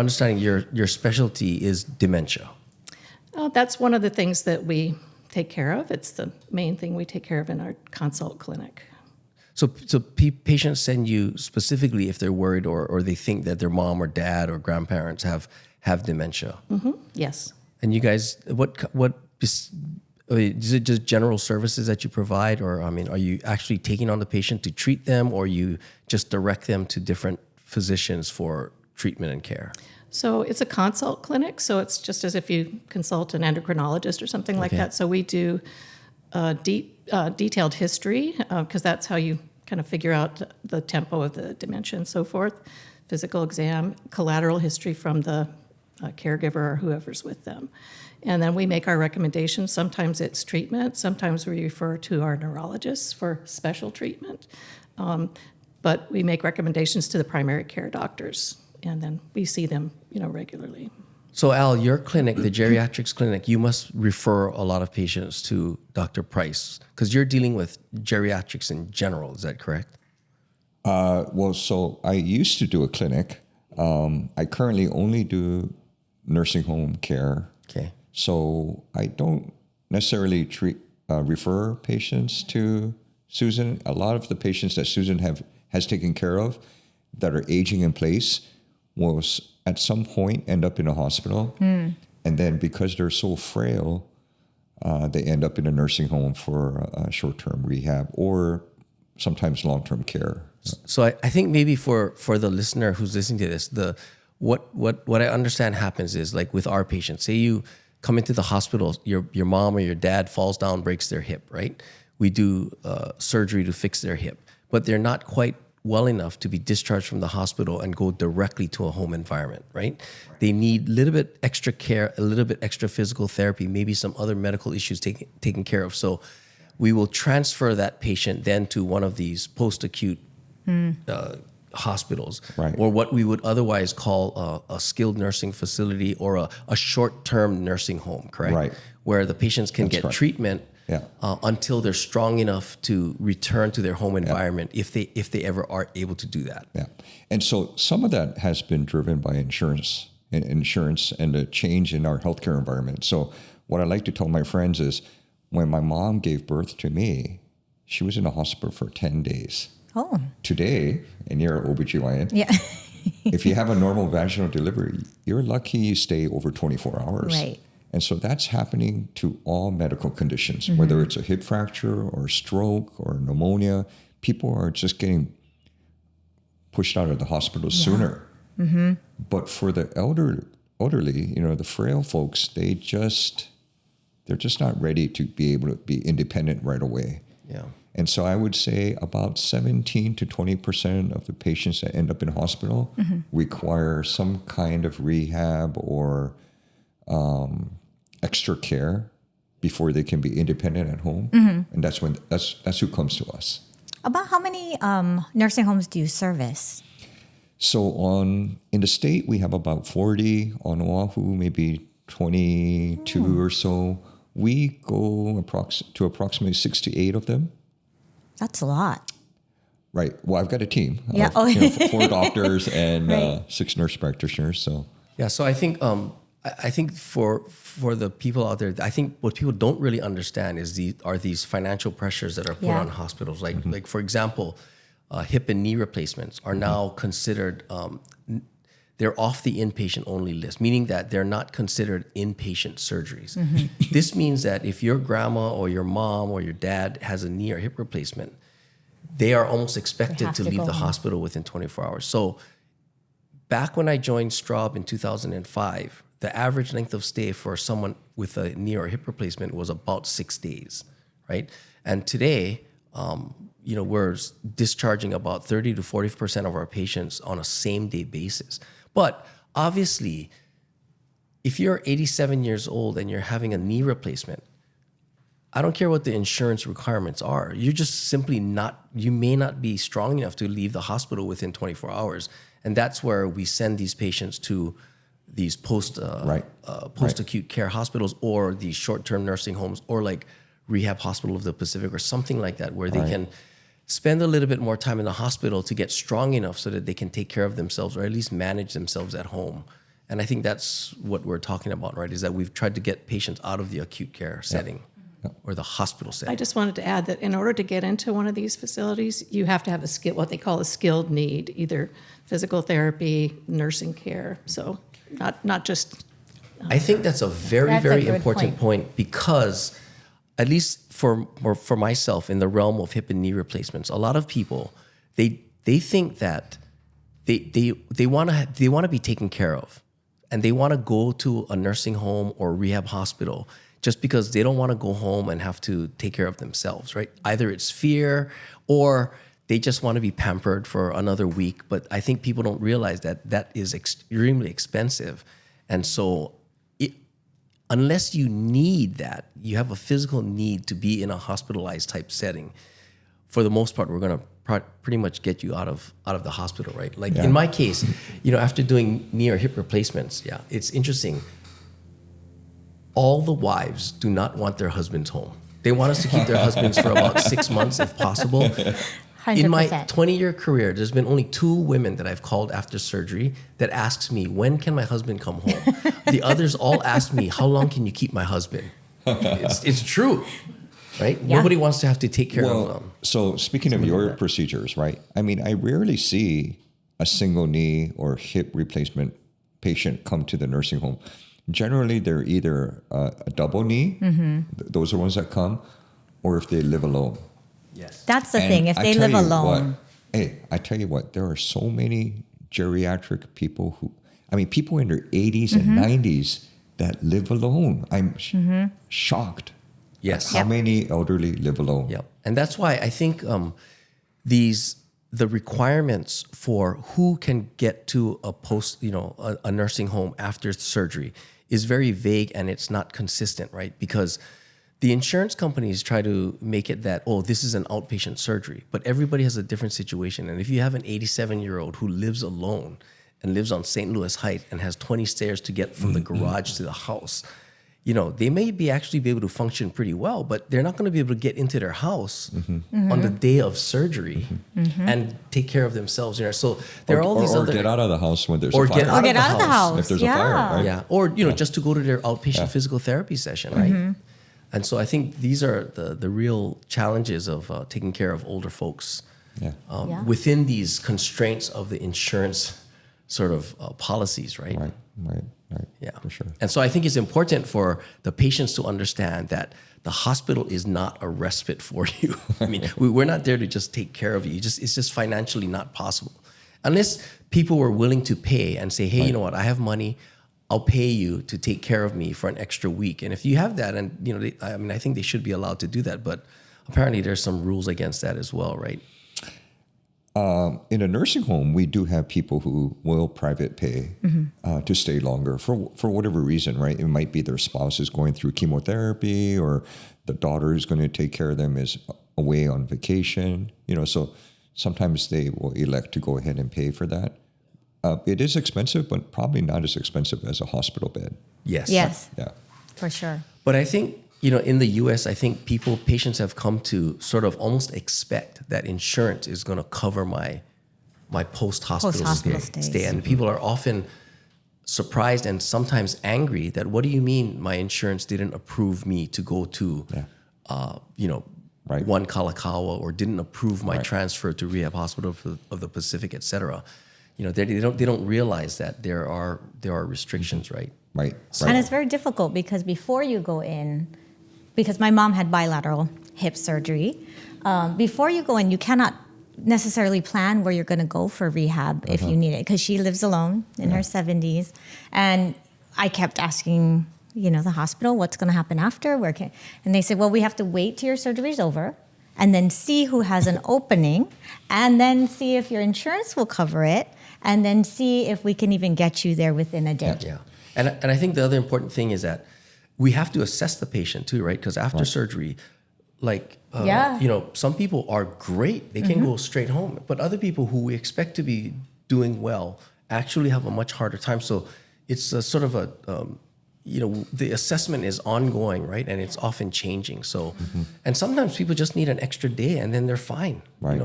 Understanding your specialty is dementia. That's one of the things that we take care of. It's the main thing we take care of in our consult clinic. So patients send you specifically if they're worried or they think that their mom or dad or grandparents have dementia. Mm-hmm. Yes. And you guys, is it just general services that you provide, or are you actually taking on the patient to treat them, or you just direct them to different physicians for treatment and care? So it's a consult clinic, so it's just as if you consult an endocrinologist or something like that. So we do detailed history, because that's how you kind of figure out the tempo of the dementia and so forth, physical exam, collateral history from the caregiver or whoever's with them. And then we make our recommendations. Sometimes it's treatment. Sometimes we refer to our neurologists for special treatment. But we make recommendations to the primary care doctors, and then we see them, regularly. So Al, your clinic, the geriatrics clinic, you must refer a lot of patients to Dr. Price because you're dealing with geriatrics in general. Is that correct? So I used to do a clinic. I currently only do nursing home care. Okay. So I don't necessarily refer patients to Susan. A lot of the patients that Susan has taken care of that are aging in place will at some point end up in a hospital. And then because they're so frail, they end up in a nursing home for short-term rehab or sometimes long-term care. So I think maybe for the listener who's listening to this, what I understand happens is, like with our patients, say you come into the hospital, your mom or your dad falls down, breaks their hip, right? We do surgery to fix their hip, but they're not quite well enough to be discharged from the hospital and go directly to a home environment, right? They need a little bit extra care, a little bit extra physical therapy, maybe some other medical issues taken care of. So we will transfer that patient then to one of these post-acute hospitals, right, or what we would otherwise call a skilled nursing facility or a short-term nursing home, correct? Right. Where the patients can get treatment until they're strong enough to return to their home environment, if they ever are able to do that. Yeah, and so some of that has been driven by insurance and the change in our healthcare environment. So what I like to tell my friends is, when my mom gave birth to me, she was in the hospital for 10 days. Oh. Today, and you're an OBGYN, if you have a normal vaginal delivery, you're lucky you stay over 24 hours. Right. And so that's happening to all medical conditions, whether it's a hip fracture or stroke or pneumonia. People are just getting pushed out of the hospital sooner. Mm-hmm. But for the elderly, the frail folks, they're just not ready to be able to be independent right away. Yeah. And so I would say about 17 to 20% of the patients that end up in hospital require some kind of rehab or extra care before they can be independent at home. And that's who comes to us. About how many nursing homes do you service? So in the state, we have about 40. On Oahu, maybe 22 or so. We go to approximately 6 to 8 of them. That's a lot. Right. Well, I've got a team. Yeah. Of 4 doctors and 6 nurse practitioners. So yeah. So I think for the people out there, I think what people don't really understand is these financial pressures that are put on hospitals. Like for example, hip and knee replacements are now considered. They're off the inpatient only list, meaning that they're not considered inpatient surgeries. This means that if your grandma or your mom or your dad has a knee or hip replacement, they are almost expected to leave the hospital within 24 hours. So back when I joined Straub in 2005, the average length of stay for someone with a knee or hip replacement was about 6 days, right? And today, we're discharging about 30 to 40% of our patients on a same-day basis. But obviously, if you're 87 years old and you're having a knee replacement, I don't care what the insurance requirements are. You're just simply you may not be strong enough to leave the hospital within 24 hours. And that's where we send these patients to these post-acute care hospitals or these short-term nursing homes or like Rehab Hospital of the Pacific or something like that, where they can spend a little bit more time in the hospital to get strong enough so that they can take care of themselves or at least manage themselves at home. And I think that's what we're talking about, right? Is that we've tried to get patients out of the acute care setting or the hospital setting. I just wanted to add that in order to get into one of these facilities, you have to have what they call a skilled need, either physical therapy, nursing care. So not just. I think that's a very, That's a very good important point because, at least for myself, in the realm of hip and knee replacements, a lot of people they think that they want to be taken care of, and they want to go to a nursing home or rehab hospital just because they don't want to go home and have to take care of themselves, right? Either it's fear or they just want to be pampered for another week. But I think people don't realize that is extremely expensive, and so. Unless you need that, you have a physical need to be in a hospitalized type setting, for the most part, we're going to pretty much get you out of the hospital, right? Like in my case, after doing knee or hip replacements, it's interesting. All the wives do not want their husbands home. They want us to keep their husbands for about 6 months if possible. 100%. In my 20-year career, there's been only 2 women that I've called after surgery that asks me, when can my husband come home? The others all ask me, how long can you keep my husband? It's true, right? Yeah. Nobody wants to have to take care of them. So speaking of your procedures, right? I mean, I rarely see a single knee or hip replacement patient come to the nursing home. Generally, they're either a double knee, those are ones that come, or if they live alone. Yes. That's the And thing. If I they tell live you alone. I tell you what, there are so many geriatric people people in their 80s and 90s that live alone. I'm shocked. Yes. How many elderly live alone? Yep. And that's why I think the requirements for who can get to a nursing home after surgery is very vague, and it's not consistent, right? Because the insurance companies try to make it that, this is an outpatient surgery, but everybody has a different situation. And if you have an 87-year-old who lives alone and lives on St. Louis Heights and has 20 stairs to get from the garage to the house, they may be able to function pretty well, but they're not going to be able to get into their house on the day of surgery and take care of themselves. So there are all these other... Or get out of the house when there's a fire. Or get out of the house. If there's a fire, right? Yeah, or just to go to their outpatient physical therapy session, right? And so I think these are the real challenges of taking care of older folks within these constraints of the insurance sort of policies, right? Right. Yeah, For sure. And so I think it's important for the patients to understand that the hospital is not a respite for you. I mean, we're not there to just take care of you. It's just financially not possible. Unless people were willing to pay and say, hey, you know what, I have money, I'll pay you to take care of me for an extra week. And if you have that, and I think they should be allowed to do that, but apparently there's some rules against that as well, right? In a nursing home, we do have people who will private pay to stay longer for whatever reason, right? It might be their spouse is going through chemotherapy, or the daughter is going to take care of them is away on vacation. So sometimes they will elect to go ahead and pay for that. It is expensive, but probably not as expensive as a hospital bed. Yes. Yeah. For sure. But I think, in the U.S., I think patients have come to sort of almost expect that insurance is going to cover my post-hospital stay. And people are often surprised and sometimes angry that, what do you mean my insurance didn't approve me to go to, One Kalakaua, or didn't approve my transfer to Rehab Hospital of the Pacific, et cetera. They don't realize that there are restrictions, right? Right. And it's very difficult because before you go in, because my mom had bilateral hip surgery, before you go in, you cannot necessarily plan where you're going to go for rehab if you need it, because she lives alone in her 70s. And I kept asking, the hospital, what's going to happen after? And they said, well, we have to wait till your surgery's over and then see who has an opening, and then see if your insurance will cover it, and then see if we can even get you there within a day. Yeah. And I think the other important thing is that we have to assess the patient too, right? Because after surgery, some people are great. They can go straight home. But other people who we expect to be doing well actually have a much harder time. So it's a sort of the assessment is ongoing, right? And it's often changing. So, and sometimes people just need an extra day and then they're fine. Right.